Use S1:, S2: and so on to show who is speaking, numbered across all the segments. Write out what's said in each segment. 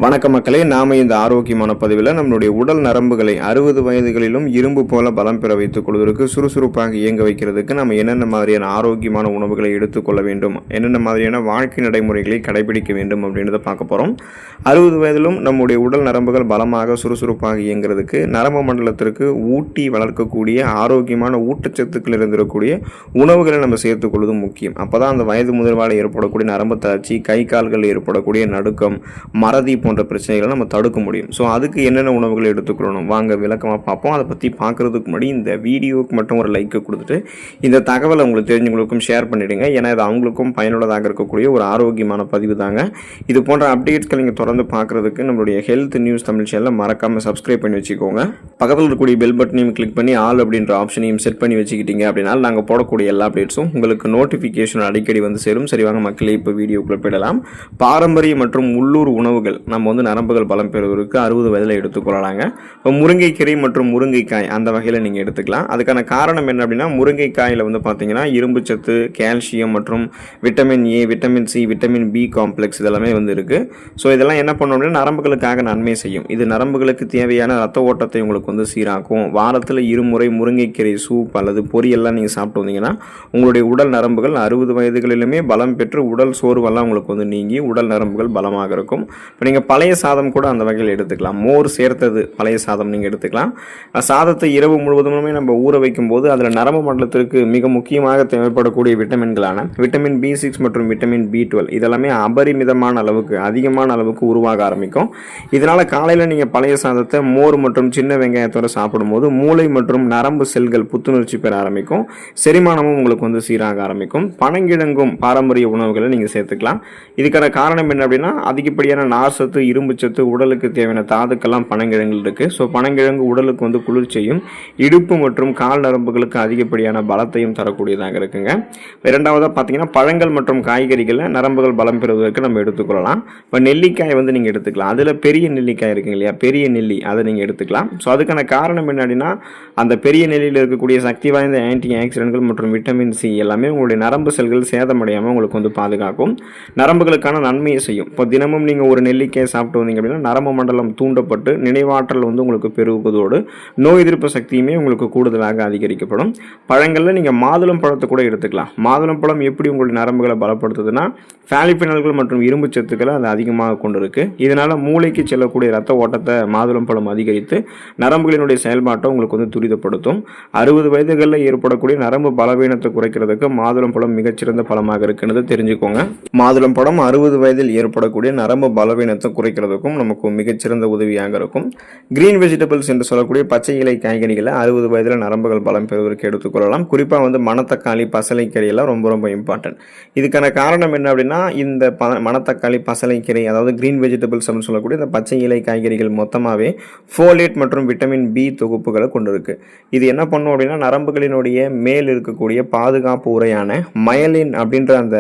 S1: வணக்கம் மக்களே, நாம இந்த ஆரோக்கியமான பதிவில் நம்மளுடைய உடல் நரம்புகளை 60 வயதுகளிலும் இரும்பு போல பலம் பெற வைத்துக் கொள்வதற்கு, சுறுசுறுப்பாக இயங்க வைக்கிறதுக்கு நம்ம என்னென்ன மாதிரியான ஆரோக்கியமான உணவுகளை எடுத்துக்கொள்ள வேண்டும், என்னென்ன மாதிரியான வாழ்க்கை நடைமுறைகளை கடைபிடிக்க வேண்டும் அப்படின்றத பார்க்க போகிறோம். 60 வயதிலும் நம்முடைய உடல் நரம்புகள் பலமாக சுறுசுறுப்பாக இயங்குறதுக்கு நரம்பு மண்டலத்திற்கு ஊட்டி வளர்க்கக்கூடிய ஆரோக்கியமான ஊட்டச்சத்துக்கள் இருந்திருக்கக்கூடிய உணவுகளை நம்ம சேர்த்துக்கொள்வது முக்கியம். அப்போ தான் அந்த வயது முதிர்வால் ஏற்படக்கூடிய நரம்பு தளர்ச்சி, கை கால்கள் ஏற்படக்கூடிய நடுக்கம், மறதி போன்ற பிரச்சனைகளை நம்ம தடுக்க முடியும். ஸோ அதுக்கு என்னென்ன உணவுகள் எடுத்துக்கணும் வாங்க விளக்கமாக பார்ப்போம். அதை பற்றி பார்க்குறதுக்கு முன்னாடி இந்த வீடியோவுக்கு மட்டும் ஒரு லைக் கொடுத்துட்டு இந்த தகவலை உங்களுக்கு தெரிஞ்சவங்களுக்கும் ஷேர் பண்ணிவிடுங்க. ஏன்னா இது அவங்களுக்கும் பயனுள்ளதாக இருக்கக்கூடிய ஒரு ஆரோக்கியமான பதிவு தாங்க. இது போன்ற அப்டேட்ஸ்கள் நீங்கள் தொடர்ந்து பார்க்குறதுக்கு நம்மளுடைய ஹெல்த் நியூஸ் தமிழ் சேனலை மறக்காமல் சப்ஸ்கிரைப் பண்ணி வச்சுக்கோங்க. பக்கத்தில் இருக்கக்கூடிய பெல் பட்டனையும் கிளிக் பண்ணி ஆல் அப்படின்ற ஆப்ஷனையும் செட் பண்ணி வச்சுக்கிட்டீங்க அப்படின்னா நாங்கள் போடக்கூடிய எல்லா அப்டேட்ஸும் உங்களுக்கு நோட்டிஃபிகேஷன் அடிக்கடி வந்து சேரும். சரிவாங்க மக்களே, இப்போ வீடியோக்குள்ளே போயிடலாம். பாரம்பரிய மற்றும் உள்ளூர் உணவுகள் நம்ம வந்து நரம்புகள் பலம் பெறுவதற்கு 60 வயதில் எடுத்துக்கொள்ளலாங்க. இப்போ முருங்கைக்கீரை மற்றும் முருங்கைக்காய் அந்த வகையில் நீங்கள் எடுத்துக்கலாம். அதுக்கான காரணம் என்ன அப்படின்னா, முருங்கைக்காயில் வந்து பார்த்தீங்கன்னா இரும்பு சத்து, கால்சியம் மற்றும் vitamin A, vitamin C, vitamin B complex இதெல்லாமே வந்து இருக்குது. ஸோ இதெல்லாம் என்ன பண்ணணும் அப்படின்னா நரம்புகளுக்காக நன்மை செய்யும். இது நரம்புகளுக்கு தேவையான ரத்த ஓட்டத்தை உங்களுக்கு வந்து சீராக்கும். வாரத்தில் 2 முறை முருங்கைக்கீரை சூப் அல்லது பொரியெல்லாம் நீங்கள் சாப்பிட்டு வந்தீங்கன்னா உங்களுடைய உடல் நரம்புகள் 60 வயதுகளிலுமே பலம் பெற்று உடல் சோர்வெல்லாம் உங்களுக்கு வந்து நீங்கி உடல் நரம்புகள் பலமாக இருக்கும். இப்போ நீங்கள் பழைய சாதம் கூட அந்த வகையில் எடுத்துக்கலாம். மோர் சேர்த்தது பழைய சாதம் நீங்கள் எடுத்துக்கலாம். சாதத்தை இரவு முழுவதுமே நம்ம ஊற வைக்கும் போது அதில் நரம்பு மண்டலத்திற்கு மிக முக்கியமாக தேவைப்படக்கூடிய விட்டமின்களான விட்டமின் B6 மற்றும் விட்டமின் B12 இதெல்லாமே அபரிமிதமான அளவுக்கு, அதிகமான அளவுக்கு உருவாக ஆரம்பிக்கும். இதனால் காலையில் நீங்கள் பழைய சாதத்தை மோர் மற்றும் சின்ன வெங்காயத்தோடு சாப்பிடும்போது மூளை மற்றும் நரம்பு செல்கள் புத்துணர்ச்சி பெற ஆரம்பிக்கும். செரிமானமும் உங்களுக்கு வந்து சீராக ஆரம்பிக்கும். பனங்கிழங்கும் பாரம்பரிய உணவுகளை நீங்கள் சேர்த்துக்கலாம். இதுக்கான காரணம் என்ன அப்படின்னா, அதிகப்படியான நார் சத்து, இரும்பு சத்து, உடலுக்கு தேவையான தாதுக்கெல்லாம் பனங்கிழங்கில் இருக்குது. ஸோ பனங்கிழங்கு உடலுக்கு வந்து குளிர்ச்சியும், இடுப்பு மற்றும் கால் நரம்புகளுக்கு அதிகப்படியான பலத்தையும் தரக்கூடியதாக இருக்குங்க. இரண்டாவதாக பார்த்தீங்கன்னா பழங்கள் மற்றும் காய்கறிகளை நரம்புகள் பலம் பெறுவதற்கு நம்ம எடுத்துக்கொள்ளலாம். இப்போ நெல்லிக்காய் வந்து நீங்கள் எடுத்துக்கலாம். அதில் பெரிய நெல்லிக்காய் இருக்குங்க இல்லையா, பெரிய நெல்லி, அதை நீங்கள் எடுத்துக்கலாம். ஸோ அதுக்கான காரணம் என்ன அப்படின்னா, அந்த பெரிய நெல்லியில் இருக்கக்கூடிய சக்தி வாய்ந்த ஆன்டி ஆக்சிடென்ட்கள் மற்றும் விட்டமின் சி எல்லாமே உங்களுடைய நரம்பு செல்கள் சேதமடையாமல் உங்களுக்கு வந்து பாதுகாக்கும். நரம்புகளுக்கான நன்மையை செய்யும். இப்போ தினமும் நீங்கள் ஒரு நெல்லிக்காய் சாப்பிட்டு வந்தீங்க அப்படின்னா நரம்பு மண்டலம் தூண்டப்பட்டு நினைவாற்றல் வந்து உங்களுக்கு பெருகுவதோடு நோய் எதிர்ப்பு சக்தியுமே உங்களுக்கு கூடுதலாக அதிகரிக்கப்படும். பழங்களில் நீங்கள் மாதுளம் பழத்தை கூட எடுத்துக்கலாம். மாதுளம் பழம் எப்படி உங்களுடைய நரம்புகளை பலப்படுத்துதுன்னா, பாலிஃபினால்கள் மற்றும் இரும்பு சத்துக்களை அது அதிகமாக கொண்டு இருக்கு. இதனால் மூளைக்கு செல்லக்கூடிய ரத்த ஓட்டத்தை மாதுளம் பழம் அதிகரித்து நரம்புகளினுடைய செயல்பாட்டை உங்களுக்கு வந்து துரிதப்படுத்தும். 60 வயதுகளில் ஏற்படக்கூடிய நரம்பு பலவீனத்தை குறைக்கிறதுக்கு மாதுளம் பழம் மிகச்சிறந்த பழமாக இருக்குன்னு தெரிஞ்சுக்கோங்க. மாதுளம் பழம் 60 வயதில் ஏற்படக்கூடிய நரம்பு பலவீனத்தை குறைக்கிறதுக்கும் நமக்கு மிகச்சிறந்த உதவியாக இருக்கும். கிரீன் வெஜிடபிள்ஸ் என்று சொல்லக்கூடிய பச்சை இலை காய்கறிகளை 60 வயதில் நரம்புகள் பலம் பெறுவதற்கு எடுத்துக்கொள்ளலாம். குறிப்பாக வந்து மணத்தக்காளி, பசலைக்கீரை எல்லாம் ரொம்ப ரொம்ப இம்பார்ட்டன்ட். இதுக்கான காரணம் என்ன அப்படின்னா, இந்த மணத்தக்காளி, பசலைக்கீரை, அதாவது கிரீன் வெஜிடபிள்ஸ் அப்படின்னு சொல்லக்கூடிய இந்த பச்சை இலை காய்கறிகள் மொத்தமாகவே ஃபோலேட் மற்றும் விட்டமின் பி தொகுப்புகளை கொண்டு இருக்கு. இது என்ன பண்ணும் அப்படின்னா, நரம்புகளினுடைய மேல் இருக்கக்கூடிய பாதுகாப்பு உரையான மயலின் அப்படின்ற அந்த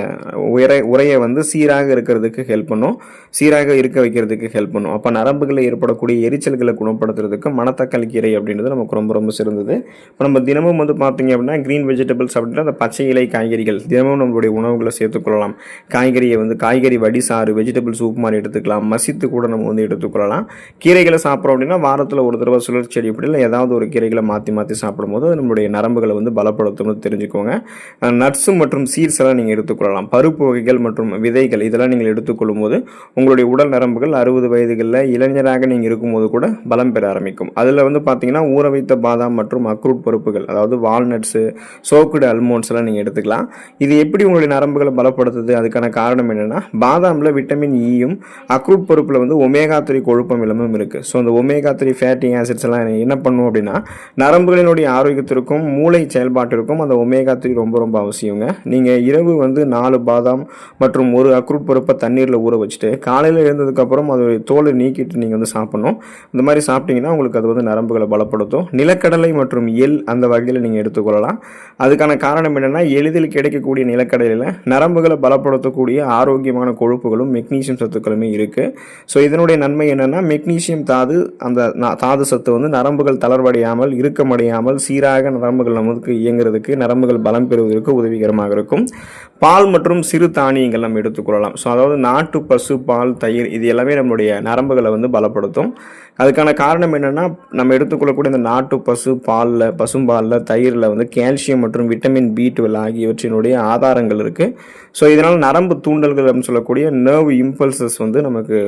S1: உரையை வந்து சீராக இருக்கிறதுக்கு ஹெல்ப் பண்ணும், சீராக இருக்க வைக்கிறதுக்கு ஹெல்ப் பண்ணும். அப்போ நரம்புகளில் ஏற்படக்கூடிய எரிச்சல்களை குணப்படுத்துறதுக்கு மணத்தக்காளி கீரை அப்படின்றது நமக்கு ரொம்ப ரொம்ப சிறந்தது. இப்போ நம்ம தினமும் வந்து பார்த்தீங்க அப்படின்னா கிரீன் வெஜிடபிள்ஸ் அப்படின்ற அந்த பச்சை இலை காய்கறிகள் தினமும் நம்மளுடைய உணவுகளை சேர்த்துக்கொள்ளலாம். காய்கறியை வந்து காய்கறி வடிசாறு, வெஜிடபிள் சூப் மாதிரி எடுத்துக்கலாம். மசித்து கூட நம்ம வந்து எடுத்துக்கொள்ளலாம். கீரைகளை சாப்பிட்றோம் அப்படின்னா வாரத்தில் ஒரு தடவை சுழற்சி அடிப்படையில் ஏதாவது ஒரு கீரைகளை மாற்றி மாற்றி சாப்பிடும்போது அது நம்மளுடைய நரம்புகளை வந்து பலப்படுத்தும்னு தெரிஞ்சுக்கோங்க. நட்ஸு மற்றும் சீட்ஸ் எல்லாம் நீங்கள் எடுத்துக்கொள்ளலாம். பருப்பு வகைகள் மற்றும் விதைகள் இதெல்லாம் நீங்கள் எடுத்துக்கொள்ளும் போது உங்களுடைய உடல் நரம்புகள் 60 வயதுகளில் இளைஞராக நீங்கள் இருக்கும்போது கூட பலம் பெற ஆரம்பிக்கும். அதில் வந்து பார்த்தீங்கன்னா ஊற வைத்த பாதாம் மற்றும் அக்ரூட் பருப்புகள், அதாவது வால்நட்ஸு, சோக்குடு அல்மோண்ட்ஸ் எல்லாம் நீங்கள் எடுத்துக்கலாம். இது எப்படி உங்களுடைய நரம்புகளை பலப்படுத்துது? அதுக்கான காரணம் என்னென்னா, பாதாமில் விட்டமின் ஈயும் அக்ரூட் பருப்பில் வந்து ஒமேகா 3 கொழுப்பு அமிலமும் இருக்குது. ஸோ அந்த ஒமேகா 3 ஃபேட்டி ஆசிட்ஸ் எல்லாம் என்ன பண்ணும் அப்படின்னா, நரம்புகளினுடைய ஆரோக்கியத்திற்கும் மூளை செயல்பாட்டிற்கும் அந்த ஒமேகா 3 ரொம்ப ரொம்ப அவசியங்க. நீங்கள் இரவு வந்து 4 பாதாம் மற்றும் ஒரு அக்ரூட் பருப்பை தண்ணீரில் ஊற வச்சுட்டு காலையில் எழுந்ததுக்கப்புறம் அதோடைய தோலை நீக்கிட்டு நீங்கள் வந்து சாப்பிடணும். இந்த மாதிரி சாப்பிட்டீங்கன்னா உங்களுக்கு அது வந்து நரம்புகளை பலப்படுத்தும். நிலக்கடலை மற்றும் எள் அந்த வகையில் நீங்கள் எடுத்துக்கொள்ளலாம். அதுக்கான காரணம் என்னென்னா, எளிதில் கிடைக்கக்கூடிய நிலக்கடலையில் நரம்புகளை பலப்படுத்தக்கூடிய ஆரோக்கியமான கொழுப்புகளும் மெக்னீசியம் சத்துக்களுமே இருக்குது. ஸோ இதனுடைய நன்மை என்னென்னா, மெக்னீசியம் தாது, அந்த தாது சத்து வந்து நரம்புகள் தளர்வடையாமல், இறுக்கமடையாமல் சீராக நரம்புகள் நமக்கு இயங்குறதுக்கு, நரம்புகள் பலம் பெறுவதற்கு உதவிகரமாக இருக்கும். பால் மற்றும் சிறு தானியங்கள் நம்ம எடுத்துக்கொள்ளலாம். ஸோ அதாவது நாட்டு பசு பால், தயிர் இது எல்லாமே நம்மளுடைய நரம்புகளை வந்து பலப்படுத்தும். அதுக்கான காரணம் என்னென்னா, நம்ம எடுத்துக்கொள்ளக்கூடிய இந்த நாட்டு பசும்பாலில், தயிரில் வந்து கால்சியம் மற்றும் விட்டமின் B12 ஆகியவற்றினுடைய ஆதாரங்கள் இருக்குது. ஸோ இதனால் நரம்பு தூண்டல்கள் அப்படின்னு சொல்லக்கூடிய நர்வ் இம்பல்சஸ் வந்து நமக்கு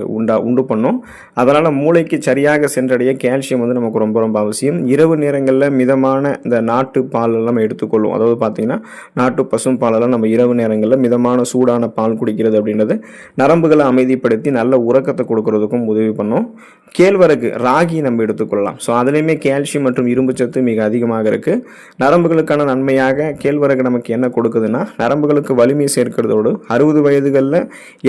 S1: உண்டு பண்ணும். அதனால் மூளைக்கு சரியாக சென்றடைய கால்சியம் வந்து நமக்கு ரொம்ப ரொம்ப அவசியம். இரவு நேரங்களில் மிதமான இந்த நாட்டு பாலெல்லாம் நம்ம எடுத்துக்கொள்வோம். அதாவது பார்த்திங்கன்னா நாட்டு பசும் பாலெல்லாம் நம்ம இரவு நேரங்களில் மிதமான சூடான பால் குடிக்கிறது அப்படின்றது நரம்புகளை அமைதிப்படுத்தி நல்ல உறக்கத்தை கொடுக்கறதுக்கும் உதவி பண்ணும். கேழ்வரகு ராகி நம்ம எடுத்துக்கொள்ளலாம். ஸோ அதுலேயுமே கால்சியம் மற்றும் இரும்பு சத்து மிக அதிகமாக இருக்குது. நரம்புகளுக்கான நன்மையாக கேழ்வரகு நமக்கு என்ன கொடுக்குதுன்னா, நரம்புகளுக்கு வலிமை சேர்க்கிறதோடு 60 வயதுகளில்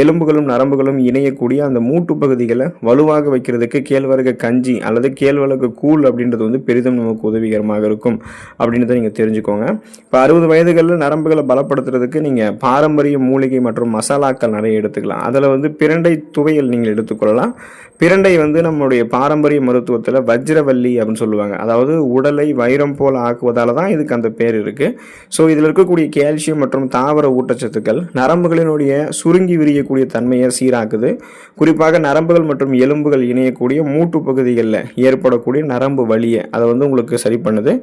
S1: எலும்புகளும் நரம்புகளும் இணையக்கூடிய அந்த மூட்டு பகுதிகளை வலுவாக வைக்கிறதுக்கு கேழ்வரகு கஞ்சி அல்லது கேழ்வரகு கூழ் அப்படின்றது வந்து பெரிதும் நமக்கு உதவிகரமாக இருக்கும் அப்படின்றத நீங்கள் தெரிஞ்சுக்கோங்க. இப்போ 60 வயதுகளில் நரம்புகளை பலப்படுத்துறதுக்கு நீங்கள் பாரம்பரிய மூலிகை மற்றும் மசாலாக்கள் நிறைய எடுத்துக்கலாம். அதில் வந்து பிரண்டை துவையல் நீங்கள் எடுத்துக்கொள்ளலாம். பிரண்டை வந்து நம்மளுடைய பாரம்பரிய மருத்துவத்தில் வஜ்ரவல்லி அப்படின்னு சொல்லுவாங்க. அதாவது உடலை வைரம் போல் ஆக்குவதால் தான் இதுக்கு அந்த பேர் இருக்குது. ஸோ இதில் இருக்கக்கூடிய கால்சியம் மற்றும் தாவர ஊட்டச்சத்துக்கள் நரம்புகளினுடைய சுருங்கி விரியக்கூடிய தன்மையை சீராக்குது. குறிப்பாக நரம்புகள் மற்றும் எலும்புகள் இணையக்கூடிய மூட்டு பகுதிகளில் ஏற்படக்கூடிய நரம்பு வலியை அதை வந்து உங்களுக்கு சரி பண்ணுது.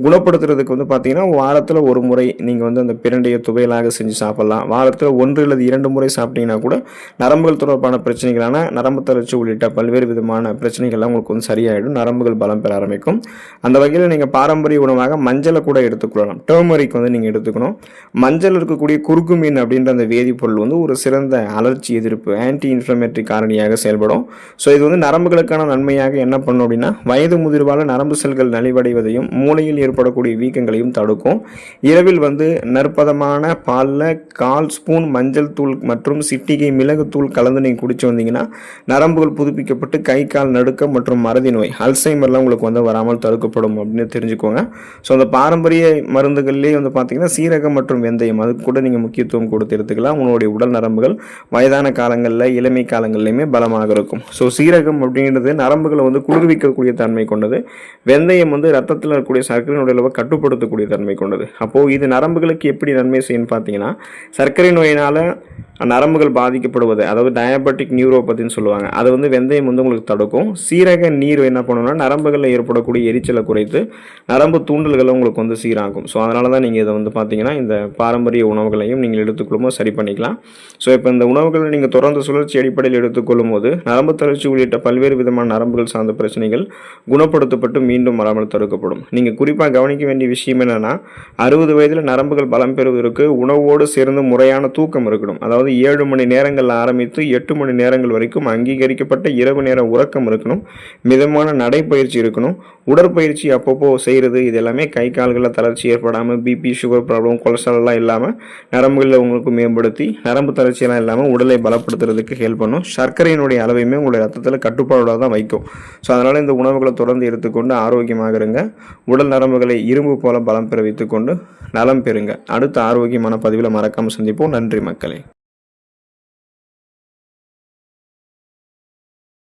S1: குணப்படுத்துறதுக்கு வந்து பார்த்தீங்கன்னா வாரத்தில் ஒரு முறை நீங்கள் வந்து அந்த பிரண்டையை துவையலாக செஞ்சு சாப்பிட்லாம். வாரத்தில் 1 அல்லது 2 முறை சாப்பிட்டீங்கன்னா கூட நரம்புகள் தொடர்பான பிரச்சனைகளான நரம்பு தளர்ச்சி உள்ளிட்ட பல்வேறு விதமான பிரச்சனைகள்லாம் உங்களுக்கு வந்து சரியாயிடும். நரம்புகள் பலம் பெற ஆரம்பிக்கும். அந்த வகையில் நீங்கள் பாரம்பரிய உணவாக மஞ்சளை கூட எடுத்துக்கொள்ளலாம். டர்மரிக் வந்து நீங்கள் எடுத்துக்கணும். மஞ்சள் இருக்கக்கூடிய குர்குமின் அப்படின்ற அந்த வேதிப்பொருள் வந்து ஒரு சிறந்த அலர்ச்சி எதிர்ப்பு ஆன்டி இன்ஃப்ளமேட்டரி காரணியாக செயல்படும். ஸோ இது வந்து நரம்புகளுக்கான நன்மையாக என்ன பண்ணும் அப்படின்னா, வயது முதிர்வால் நரம்பு செல்கள் நலிவடைவதையும் மூளையில் ஏற்படக்கூடிய வீக்கங்களையும் தடுக்கும். இரவில் வந்து நற்பதமான பாலில் 1/4 ஸ்பூன் மஞ்சள் தூள் மற்றும் சிட்டிகை மிளகுத்தூள் கலந்து நீங்கள் குடிச்சு வந்தீங்கன்னா நரம்புகள் புதுப்பிக்கப்பட்டு கை கால் நடுக்கம் மற்றும் மறதி நோய் அல்சைமர்லாம் உங்களுக்கு வந்து வராமல் தடுக்கப்படும் அப்படின்னு தெரிஞ்சுக்கோங்க. ஸோ அந்த பாரம்பரிய மருந்துகள்லேயே வந்து பார்த்தீங்கன்னா சீரகம் மற்றும் வெந்தயம் அதுக்கு கூட நீங்கள் முக்கியத்துவம் கொடுத்து எடுத்துக்கலாம். உங்களுடைய உடல் நரம்புகள் வயதான காலங்களில் இளமை காலங்கள்லையுமே பலமாக இருக்கும். ஸோ சீரகம் அப்படின்றது நரம்புகளை வந்து குளிர்விக்கக்கூடிய தன்மை கொண்டது. வெந்தயம் வந்து ரத்தத்தில் இருக்கக்கூடிய சர்க்கரையினுடைய அளவை கட்டுப்படுத்தக்கூடிய தன்மை கொண்டது. அப்போது இது நரம்புகளுக்கு எப்படி நன்மை செய்யணும்னு பார்த்தீங்கன்னா, சர்க்கரை நோயினால் நரம்புகள் பாதிக்கப்படுவது அதாவது டயபெட்டிக் நியூரோபதின்னு சொல்லுவாங்க. அது வந்து வெந்தயம் வந்து உங்களுக்கு தடுக்கும். சீரக நீர் என்ன பண்ணுன்னா நரம்புகளில் ஏற்படக்கூடிய எரிச்சலை குறைத்து நரம்பு தூண்டல்களை உங்களுக்கு வந்து சீராகும். ஸோ அதனால தான் நீங்கள் இதை வந்து பார்த்தீங்கன்னா இந்த பாரம்பரிய உணவுகளையும் நீங்கள் எடுத்துக்கொள்ளும்போது சரி பண்ணிக்கலாம். ஸோ இப்போ இந்த உணவுகளை நீங்கள் தொடர்ந்து சுழற்சி அடிப்படையில் எடுத்துக்கொள்ளும் போது நரம்பு தளர்ச்சி உள்ளிட்ட பல்வேறு விதமான நரம்புகள் சார்ந்த பிரச்சனைகள் குணப்படுத்தப்பட்டு மீண்டும் வராமல் தடுக்கப்படும். நீங்கள் குறிப்பாக கவனிக்க வேண்டிய விஷயம் என்னென்னா, 60 வயதில் நரம்புகள் பலம் பெறுவதற்கு உணவோடு சேர்ந்து முறையான தூக்கம் இருக்கணும். அதாவது 7 மணி நேரங்கள் ஆரம்பித்து 8 மணி நேரங்கள் வரைக்கும் அங்கீகரிக்கப்பட்ட இரவு நேர உறக்கம் இருக்கணும். மிதமான நடைப்பயிற்சி இருக்கணும். உடற்பயிற்சி அப்பப்போ செய்கிறது. இது எல்லாமே கை கால்களில் தளர்ச்சி ஏற்படாமல் பிபி, சுகர் ப்ராப்ளம், கொலஸ்ட்ரால்லாம் இல்லாமல் நரம்புகளில் உங்களுக்கு மேம்படுத்தி நரம்பு தளர்ச்சியெல்லாம் இல்லாமல் உடலை பலப்படுத்துறதுக்கு ஹெல்ப் பண்ணும். சர்க்கரையினுடைய அளவையுமே உங்களுடைய ரத்தத்தில் கட்டுப்பாடோட தான் வைக்கும். ஸோ அதனால் இந்த உணவுகளை தொடர்ந்து எடுத்துக்கொண்டு ஆரோக்கியமாக இருங்க. உடல் நரம்புகளை இரும்பு போல பலம் பெற வைத்துக்கொண்டு நலம் பெறுங்க. அடுத்த ஆரோக்கியமான பதிவில் மறக்காமல் சந்திப்போம். நன்றி மக்களே.